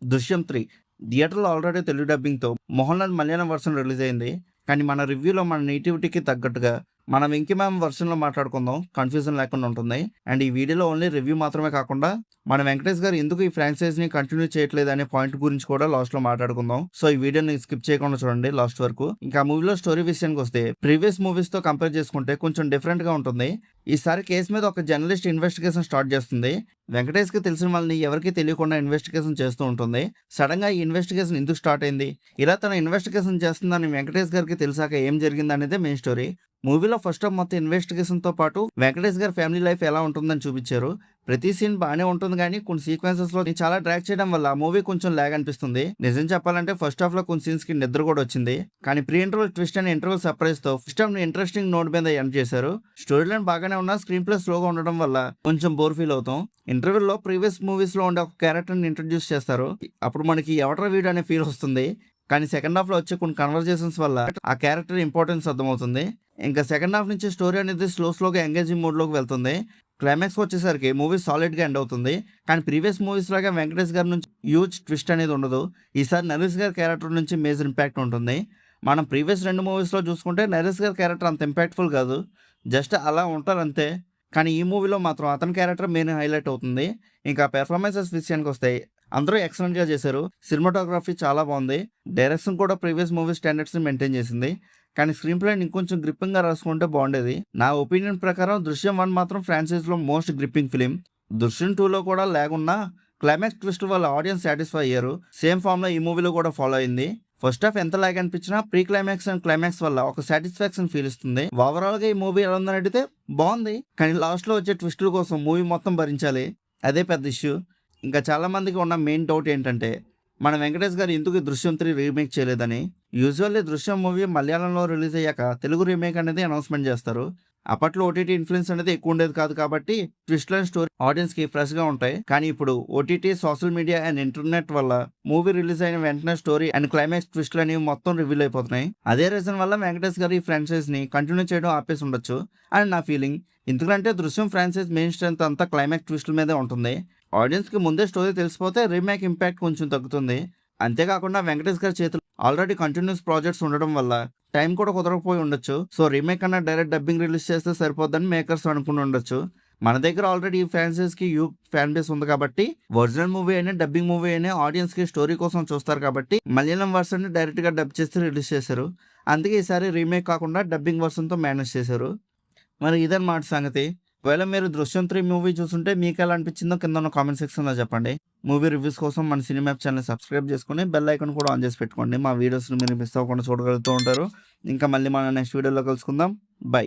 దృశ్యం 3 థియేటర్‌లో ఆల్రెడీ తెలుగు డబ్బింగ్‌తో 'Mohanlal' Malayalam version release అయింది. కానీ మన రివ్యూలో మన నేటివిటీకి తగ్గట్టుగా మన 'వెంకీ మ్యామ్' వర్షన్‌లో మాట్లాడుకుందాం. కన్‌ఫ్యూజన్ లేకుండా ఉంటుంది. అండ్ ఈ వీడియోలో ఓన్లీ రివ్యూ మాత్రమే కాకుండా మన వెంకటేష్ గారు ఎందుకు ఈ ఫ్రాంచైజీని కంటిన్యూ చేయట్లేదు అనే పాయింట్ గురించి కూడా లాస్ట్‌లో మాట్లాడుకుందాం. సో ఈ వీడియోని స్కిప్ చేయకుండా చూడండి లాస్ట్ వరకు. ఇంకా మూవీలో స్టోరీ విషయానికి వస్తే ప్రీవియస్ మూవీస్‌తో కంపేర్ చేసుకుంటే కొంచెం డిఫరెంట్‌గా ఉంటుంది. ఈసారి కేసు మీద ఒక జర్నలిస్ట్ ఇన్వెస్టిగేషన్ స్టార్ట్ చేస్తుంది. వెంకటేష్‌కి తెలిసిన వాళ్ళని ఎవరికీ తెలియకుండా ఇన్వెస్టిగేషన్ చేస్తూ ఉంటుంది. సడన్‌గా ఈ ఇన్వెస్టిగేషన్ ఎందుకు స్టార్ట్ అయింది? ఇలా తను ఇన్వెస్టిగేషన్ చేస్తుందని వెంకటేష్ గారికి తెలిసాక ఏం జరిగిందనేదే మెయిన్ స్టోరీ. మూవీలో ఫస్ట్ హాఫ్ మొత్తం ఇన్వెస్టిగేషన్‌తో పాటు వెంకటేష్ గారి ఫ్యామిలీ లైఫ్ ఎలా ఉంటుందని చూపించారు. ప్రతి సీన్ బాగానే ఉంటుంది కానీ కొన్ని సీక్వెన్సెస్‌లో చాలా డ్రాగ్ చేయడం వల్ల ఆ మూవీ కొంచెం లాగ్ అనిపిస్తుంది. నిజం చెప్పాలంటే ఫస్ట్ హాఫ్‌లో కొన్ని సీన్స్‌కి నిద్ర కూడా వచ్చింది. కానీ ప్రీ ఇంటర్వల్ ట్విస్ట్ అనే ఇంటర్వల్ సర్ప్రైజ్‌తో ఫస్ట్ హాఫ్‌ని ఇంట్రెస్టింగ్ నోట్ మీద ఎండ్ చేశారు. స్టోరీ లైన్ బాగానే ఉన్నా స్క్రీన్ ప్లే స్లోగా ఉండడం వల్ల కొంచెం బోర్ ఫీల్ అవుతాం. ఇంటర్వెల్‌లో ప్రీవియస్ మూవీస్‌లో ఉండే ఒక క్యారెక్టర్‌ని ఇంట్రడ్యూస్ చేస్తారు. అప్పుడు మనకి ఎవడ్రా వీడు అనే ఫీల్ వస్తుంది. కానీ సెకండ్ హాఫ్‌లో వచ్చే కొన్ని కన్వర్జేషన్స్ వల్ల ఆ క్యారెక్టర్ ఇంపార్టెన్స్ అర్థమవుతుంది. ఇంకా సెకండ్ హాఫ్ నుంచి స్టోరీ అనేది స్లోగా ఎంగేజింగ్ మోడ్‌లోకి వెళ్తుంది. క్లైమాక్స్‌కి వచ్చేసరికి మూవీ సాలిడ్‌గా ఎండ్ అవుతుంది. కానీ ప్రీవియస్ మూవీస్ లాగా వెంకటేష్ గారి నుంచి హ్యూజ్ ట్విస్ట్ అనేది ఉండదు. ఈసారి నరేష్ గారి క్యారెక్టర్ నుంచి మేజర్ ఇంపాక్ట్ ఉంటుంది. మనం ప్రీవియస్ 2 మూవీస్‌లో చూసుకుంటే నరేష్ గారి క్యారెక్టర్ అంత ఇంపాక్ట్‌ఫుల్ కాదు. జస్ట్ అలా ఉంటారు అంతే. కానీ ఈ మూవీలో మాత్రం అతని క్యారెక్టర్ మెయిన్ హైలైట్ అవుతుంది. ఇంకా పెర్ఫార్మెన్సెస్ విషయానికి వస్తే అందరూ ఎక్సలెంట్‌గా చేశారు. సినిమాటోగ్రఫీ చాలా బాగుంది. డైరెక్షన్ కూడా ప్రీవియస్ మూవీ స్టాండర్డ్స్‌ని మెయింటైన్ చేసింది. కానీ స్క్రీన్ ప్లేని ఇంకొంచెం గ్రిప్పింగ్‌గా రాసుకుంటే బాగుండేది. నా ఒపీనియన్ ప్రకారం 'దృశ్యం 1' మాత్రం ఫ్రాంచైజ్‌లో మోస్ట్ గ్రిప్పింగ్ ఫిలిం. 'దృశ్యం 2'లో కూడా లాగ్ ఉన్నా క్లైమాక్స్ ట్విస్ట్ వల్ల ఆడియన్స్ సాటిస్ఫై అయ్యారు. సేమ్ ఫార్మ్‌లో ఈ మూవీలో కూడా ఫాలో అయింది. ఫస్ట్ హాఫ్ ఎంత లాగ్ అనిపించినా ప్రీ క్లైమాక్స్ అండ్ క్లైమాక్స్ వల్ల ఒక సాటిస్ఫాక్షన్ ఫీల్ ఇస్తుంది. ఓవరాల్‌గా ఈ మూవీ ఎలా ఉందని అడిగితే బాగుంది. కానీ లాస్ట్‌లో వచ్చే ట్విస్టుల కోసం మూవీ మొత్తం భరించాలి. అదే పెద్ద ఇష్యూ. ఇంకా చాలా మందికి ఉన్న మెయిన్ డౌట్ ఏంటంటే మన వెంకటేష్ గారు ఎందుకు 'దృశ్యం 3' రీమేక్ చేయలేదని. యూజువల్లీ 'దృశ్యం' మూవీ మలయాళంలో రిలీజ్ అయ్యాక తెలుగు రీమేక్ అనేది అనౌన్స్మెంట్ చేస్తారు. అప్పట్లో ఓటీటీ ఇన్ఫ్లుయెన్స్ అనేది ఎక్కువ ఉండేది కాదు కాబట్టి ట్విస్ట్ అండ్ స్టోరీ ఆడియన్స్‌కి ఫ్రెష్‌గా ఉంటాయి. కానీ ఇప్పుడు OTT, social media and internet వల్ల మూవీ రిలీజ్ అయిన వెంటనే స్టోరీ అండ్ క్లైమాక్స్ ట్విస్టులు అనేవి మొత్తం రివీల్ అయిపోతున్నాయి. అదే రీజన్ వల్ల వెంకటేష్ గారు ఈ ఫ్రాంచైజ్‌ని కంటిన్యూ చేయడం ఆపేసి ఉండొచ్చు అని నా ఫీలింగ్. ఎందుకంటే 'దృశ్యం' ఫ్రాంచైజ్ మెయిన్ స్ట్రెంత్ అంతా క్లైమాక్స్ ట్విస్టుల మీదే ఉంటుంది. ఆడియన్స్‌కి ముందే స్టోరీ తెలిసిపోతే రీమేక్ ఇంపాక్ట్ కొంచెం తగ్గుతుంది. అంతేకాకుండా వెంకటేష్ గారి చేతిలో ఆల్రెడీ కంటిన్యూస్ ప్రాజెక్ట్స్ ఉండడం వల్ల టైం కూడా కుదరకపోయి ఉండొచ్చు. సో రీమేక్ కన్నా డైరెక్ట్ డబ్బింగ్ రిలీజ్ చేస్తే సరిపోద్దని మేకర్స్ అనుకుని ఉండొచ్చు. మన దగ్గర ఆల్రెడీ ఈ ఫ్రాంచైజ్‌కి ఫ్యాన్ బేస్ ఉంది కాబట్టి ఒరిజినల్ మూవీ అయినా డబ్బింగ్ మూవీ అయినా ఆడియన్స్‌కి స్టోరీ కోసం చూస్తారు కాబట్టి మలయాళం వర్షన్‌ని డైరెక్ట్‌గా డబ్ చేసి రిలీజ్ చేశారు. అందుకే ఈసారి రీమేక్ కాకుండా డబ్బింగ్ వర్షన్‌తో మేనేజ్ చేశారు. మరి ఇదన్నమాట సంగతి. ఒకవేళ మీరు 'దృశ్యం 3' మూవీ చూసుంటే మీకు ఎలా అనిపించిందో కింద ఉన్న కామెంట్ సెక్షన్‌లో చెప్పండి. మూవీ రివ్యూస్ కోసం మన సినిమాప్ ఛానల్‌ని సబ్స్క్రైబ్ చేసుకొని బెల్ ఐకాన్ కూడా ఆన్ చేసి పెట్టుకోండి. మా వీడియోస్‌ని మీరు మిస్ అవ్వకుండా చూడగలుగుతూ ఉంటారు. ఇంకా మళ్ళీ మనం నెక్స్ట్ వీడియోలో కలుసుకుందాం. బై.